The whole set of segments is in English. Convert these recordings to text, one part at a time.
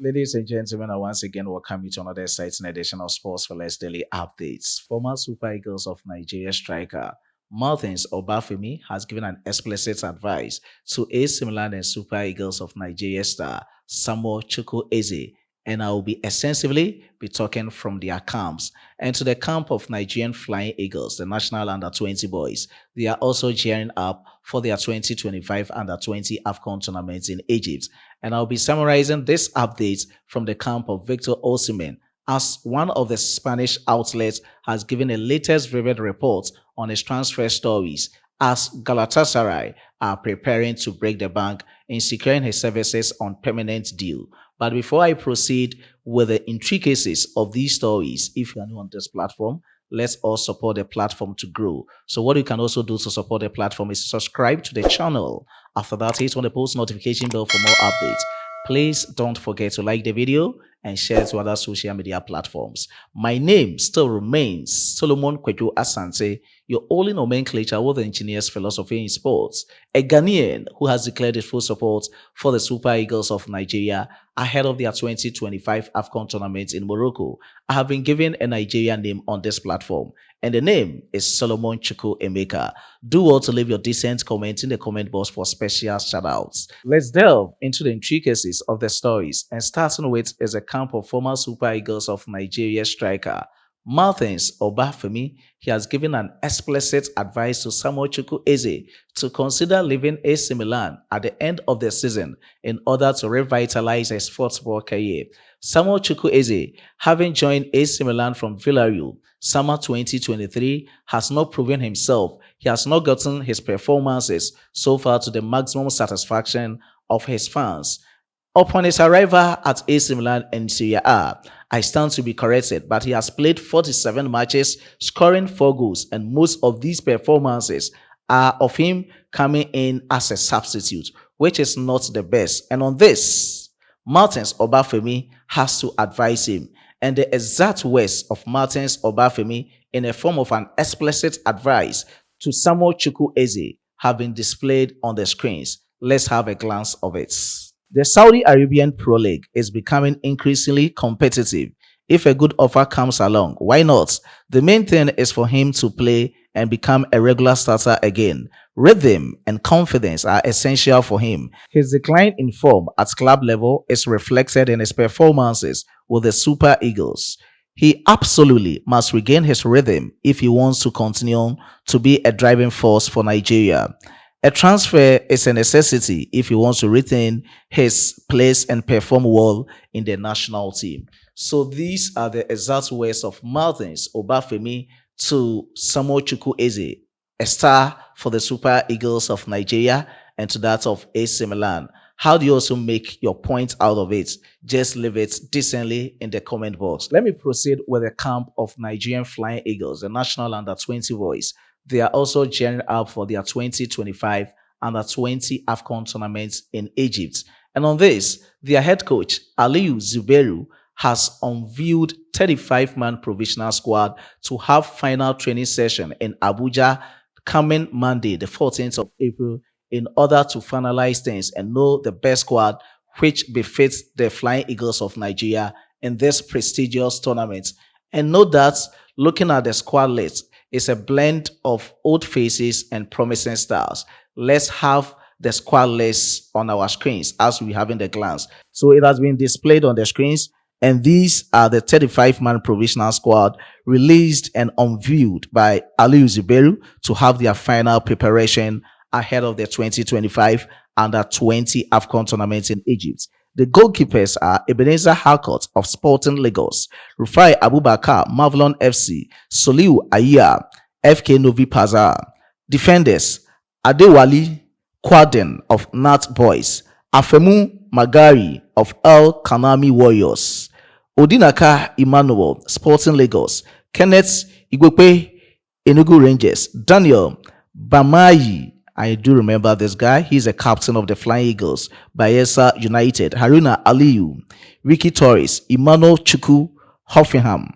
Ladies and gentlemen, I once again welcome you to another exciting edition of Sports for Less Daily Updates. Former Super Eagles of Nigeria striker Martins Obafemi has given an explicit advice to AC Milan and Super Eagles of Nigeria star Samuel Chukwueze, and I will be extensively be talking from their camps and to the camp of Nigerian Flying Eagles, the national under-20 boys. They are also gearing up for their 2025 under-20 AFCON tournament in Egypt. And I'll be summarizing this update from the camp of Victor Osimhen, as one of the Spanish outlets has given a latest vivid report on his transfer stories, as Galatasaray are preparing to break the bank in securing his services on permanent deal. But before I proceed with the intricacies of these stories, if you are new on this platform, let's all support the platform to grow. So what you can also do to support the platform is subscribe to the channel. After that, hit on the post notification bell for more updates. Please don't forget to like the video and share to other social media platforms. My name still remains Solomon Kweju Asante, your only nomenclature with the engineer's philosophy in sports, a Ghanaian who has declared his full support for the Super Eagles of Nigeria ahead of their 2025 AFCON tournament in Morocco. I have been given a Nigerian name on this platform, and the name is Solomon Chukwuemeka. Do well to leave your decent comment in the comment box for special shoutouts. Let's delve into the intricacies of the stories, and starting with is a camp of former Super Eagles of Nigeria striker Martins Obafemi. He has given an explicit advice to Samuel Chukwueze to consider leaving AC Milan at the end of the season in order to revitalize his football career. Samuel Chukwueze, having joined AC Milan from Villarreal summer 2023, has not proven himself. He has not gotten his performances so far to the maximum satisfaction of his fans. Upon his arrival at AC Milan in Serie A, I stand to be corrected, but he has played 47 matches, scoring 4 goals, and most of these performances are of him coming in as a substitute, which is not the best. And on this, Martins Obafemi has to advise him. And the exact words of Martins Obafemi in the form of an explicit advice to Samuel Chukwueze have been displayed on the screens. Let's have a glance of it. The Saudi Arabian Pro League is becoming increasingly competitive. If a good offer comes along, why not? The main thing is for him to play and become a regular starter again. Rhythm and confidence are essential for him. His decline in form at club level is reflected in his performances with the Super Eagles. He absolutely must regain his rhythm if he wants to continue to be a driving force for Nigeria. A transfer is a necessity if he wants to retain his place and perform well in the national team. So these are the exact words of Martins Obafemi to Samuel Chukwueze, a star for the Super Eagles of Nigeria, and to that of AC Milan. How do you also make your point out of it? Just leave it decently in the comment box. Let me proceed with the camp of Nigerian Flying Eagles, the national under-20 boys. They are also gearing up for their 2025 under-20 AFCON tournament in Egypt. And on this, their head coach, Aliyu Zubairu, has unveiled 35-man provisional squad to have final training session in Abuja coming Monday, the 14th of April, in order to finalize things and know the best squad which befits the Flying Eagles of Nigeria in this prestigious tournament. And note that looking at the squad list, it's a blend of old faces and promising stars. Let's have the squad list on our screens as we have in the glance. So it has been displayed on the screens, and these are the 35-man provisional squad released and unveiled by Aliyu Zubairu to have their final preparation ahead of the 2025 under-20 AFCON tournament in Egypt. The goalkeepers are Ebenezer Harcourt of Sporting Lagos, Rufai Abubakar, Marvelon FC, Soliu Aya, FK Novi Pazar. Defenders, Adewale Kwaden of Nat Boys, Afemu Magari of El Kanami Warriors, Odinaka Emmanuel, Sporting Lagos, Kenneth Igwepe, Enugu Rangers, Daniel Bamayi, I do remember this guy. He's a captain of the Flying Eagles, Bayelsa United, Haruna Aliyu, Ricky Torres, Emmanuel Chukwu, Hoffenheim,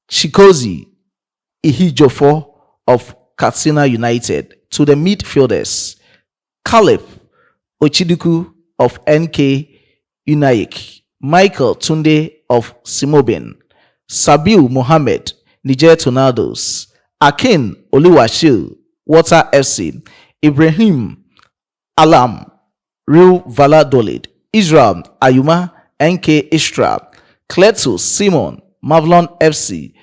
Chikozi Ihijofo of Katsina United. To the midfielders, Caleb Ochiduku of NK United, Michael Tunde of Simobin, Sabiu Mohammed, Niger Tornadoes, Akin Oluwaseun, Water FC, Ibrahim Alam, Real Valladolid, Israel Ayuma, NK Istra, Cletus Simon, Mavlon FC,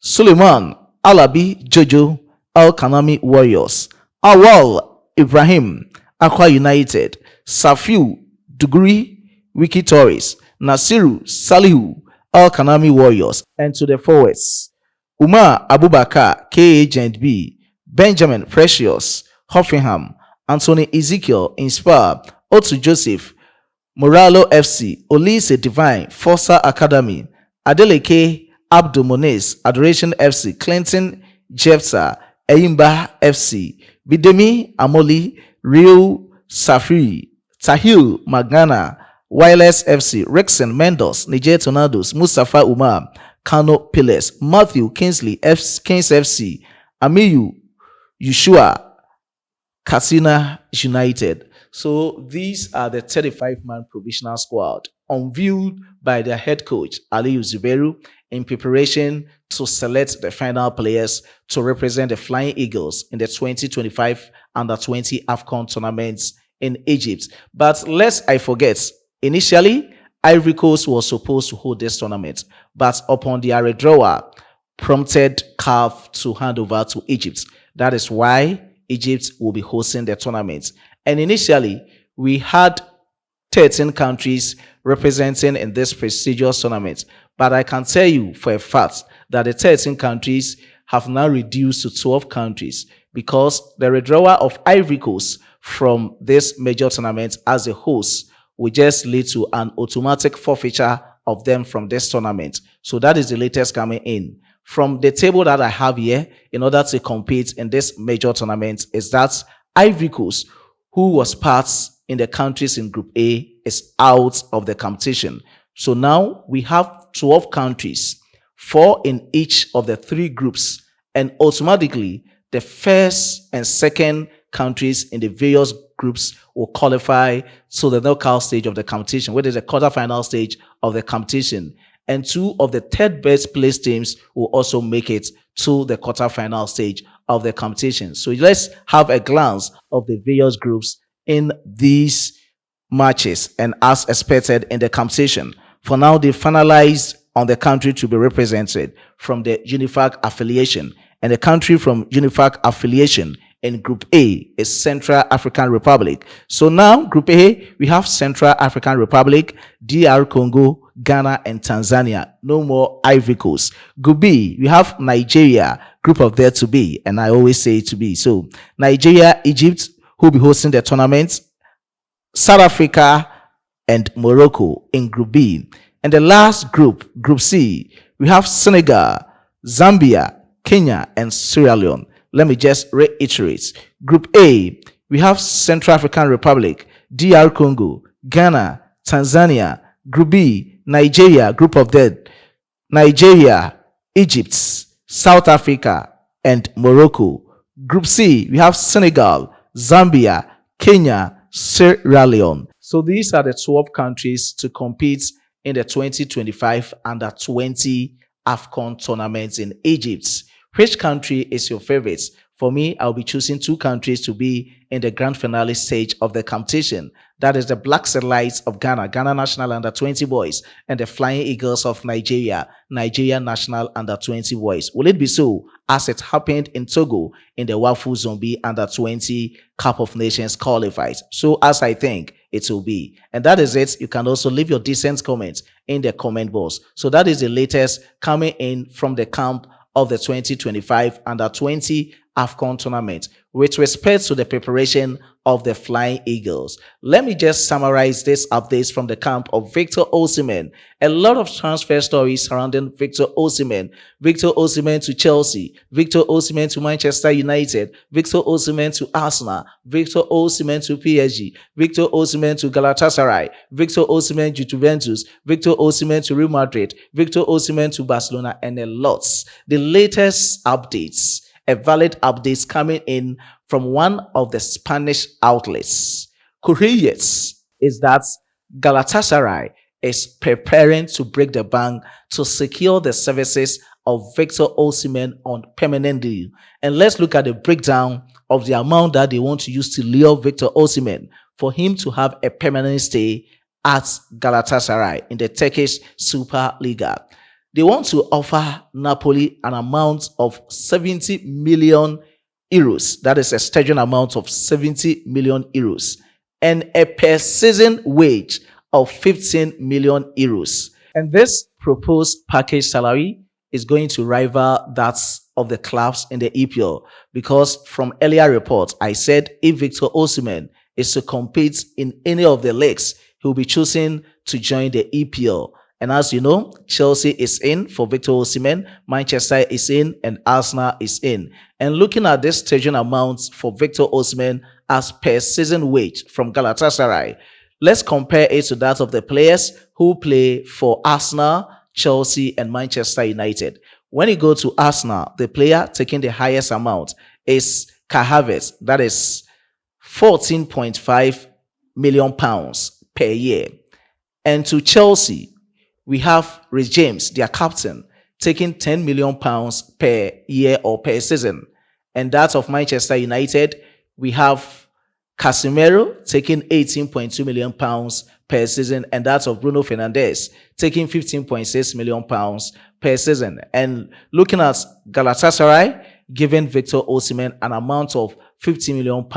Suleiman Alabi Jojo, Al Kanami Warriors, Awal Ibrahim, Aqua United, Safiu Duguri, Wiki Torres, Nasiru Salihu, Al Kanami Warriors, and to the forwards, Umar Abubakar, K Agent B, Benjamin Precious, Hoffenheim, Anthony Ezekiel, Inspire, Otu Joseph, Moralo FC, Olise Divine, Forza Academy, Adeleke Abdul Moniz, Adoration FC, Clinton Jefsa, Eyimba FC, Bidemi Amoli, Real Safri, Tahil Magana, Wireless FC, Rexon Mendos, Niger Tornadoes, Mustafa Umar, Kano Piles, Matthew Kingsley, Kings FC, Amiyu Yeshua, Katsina United. So these are the 35-man provisional squad unveiled by their head coach Aliyu Zuberu in preparation to select the final players to represent the Flying Eagles in the 2025 Under-20 AFCON tournaments in Egypt. But lest I forget, initially Ivory Coast was supposed to hold this tournament, but upon their withdrawal, prompted CAF to hand over to Egypt. That is why Egypt will be hosting the tournament. And initially, we had 13 countries representing in this prestigious tournament. But I can tell you for a fact that the 13 countries have now reduced to 12 countries because the withdrawal of Ivory Coast from this major tournament as a host will just lead to an automatic forfeiture of them from this tournament. So that is the latest coming in. From the table that I have here, in order to compete in this major tournament, is that Ivory Coast, who was part in the countries in Group A, is out of the competition. So now we have 12 countries, 4 in each of the 3 groups, and automatically the first and second countries in the various groups will qualify to the knockout stage of the competition, which is the quarterfinal stage of the competition. And 2 of the third best placed teams will also make it to the quarterfinal stage of the competition. So let's have a glance of the various groups in these matches and as expected in the competition. For now, they finalized on the country to be represented from the UNIFAC affiliation. And the country from UNIFAC affiliation in Group A is Central African Republic. So now, Group A, we have Central African Republic, DR Congo, Ghana, and Tanzania. No more Ivory Coast. Group B, we have Nigeria, group of there to be, and I always say to be. So Nigeria, Egypt, who will be hosting the tournament, South Africa, and Morocco in Group B. And the last group, Group C, we have Senegal, Zambia, Kenya, and Sierra Leone. Let me just reiterate. Group A, we have Central African Republic, DR Congo, Ghana, Tanzania. Group B, Nigeria, group of dead, Nigeria, Egypt, South Africa, and Morocco. Group C, we have Senegal, Zambia, Kenya, Sierra Leone. So these are the 12 countries to compete in the 2025 Under-20 AFCON tournaments in Egypt. Which country is your favorite? For me, I'll be choosing 2 countries to be in the grand finale stage of the competition. That is the Black Satellites of Ghana, Ghana National Under-20 Boys, and the Flying Eagles of Nigeria, Nigeria National Under-20 Boys. Will it be so as it happened in Togo in the Wafu Zombie Under-20 Cup of Nations qualified? So as I think it will be. And that is it. You can also leave your decent comments in the comment box. So that is the latest coming in from the camp of the 2025 Under-20 AFCON tournament with respect to the preparation of the Flying Eagles. Let me just summarize these updates from the camp of Victor Osimhen. A lot of transfer stories surrounding Victor Osimhen. Victor Osimhen to Chelsea, Victor Osimhen to Manchester United, Victor Osimhen to Arsenal, Victor Osimhen to PSG, Victor Osimhen to Galatasaray, Victor Osimhen to Juventus, Victor Osimhen to Real Madrid, Victor Osimhen to Barcelona, and a lot. The latest updates, a valid updates coming in from one of the Spanish outlets, Correios, is that Galatasaray is preparing to break the bank to secure the services of Victor Osimhen on permanent deal. And let's look at the breakdown of the amount that they want to use to lure Victor Osimhen for him to have a permanent stay at Galatasaray in the Turkish Superliga. They want to offer Napoli an amount of 70 million euros. That is a staggering amount of 70 million euros and a per season wage of 15 million euros. And this proposed package salary is going to rival that of the clubs in the EPL, because from earlier reports, I said if Victor Osimhen is to compete in any of the leagues, he will be choosing to join the EPL. And as you know, Chelsea is in for Victor Osimhen, Manchester is in, and Arsenal is in. And looking at this staging amounts for Victor Osimhen as per season wage from Galatasaray, let's compare it to that of the players who play for Arsenal, Chelsea, and Manchester United. When you go to Arsenal, the player taking the highest amount is Kai Havertz, that is £14.5 million per year. And to Chelsea, we have Reece James, their captain, taking £10 million per year or per season. And that of Manchester United, we have Casemiro taking £18.2 million per season, and that of Bruno Fernandes taking £15.6 million per season. And looking at Galatasaray, giving Victor Osimhen an amount of £50 million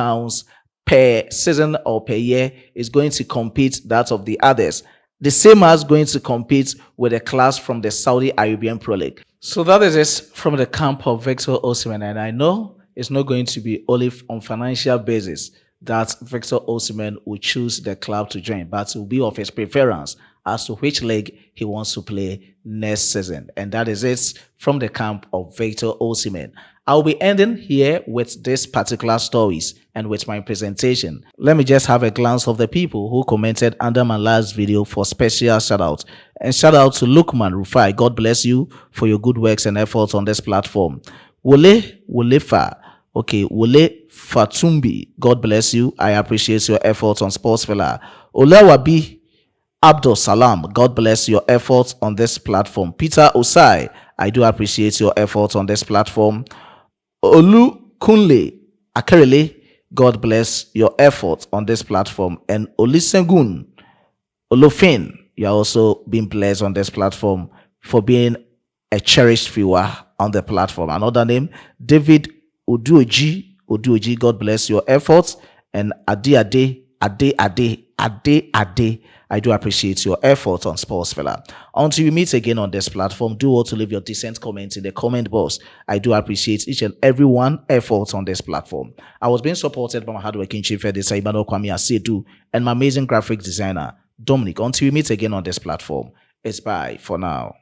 per season or per year, is going to compete that of the others. The same as going to compete with a class from the Saudi Arabian Pro League. So that is it from the camp of Victor Osimhen, and I know it's not going to be only on financial basis that Victor Osimhen will choose the club to join, but it will be of his preference as to which league he wants to play next season. And that is it from the camp of Victor Osimhen. I'll be ending here with this particular stories and with my presentation. Let me just have a glance of the people who commented under my last video for special shout out. And shout out to Lukman Rufai. God bless you for your good works and efforts on this platform. Wolefa. Okay, Wole Fatumbi, God bless you. I appreciate your efforts on Sportsfella. Olawabi Abdul Salam, God bless your efforts on this platform. Peter Osai, I do appreciate your efforts on this platform. Olu Kunle Akerele, God bless your efforts on this platform. And Olisengun Olofin, you are also being blessed on this platform for being a cherished viewer on the platform. Another name, David Oduoji, God bless your efforts. And Ade, I do appreciate your efforts on Sportsfella. Until we meet again on this platform, do also leave your decent comments in the comment box. I do appreciate each and every one efforts on this platform. I was being supported by my hardworking chief editor, Ibano Kwame Asedu, and my amazing graphic designer, Dominic. Until we meet again on this platform, it's bye for now.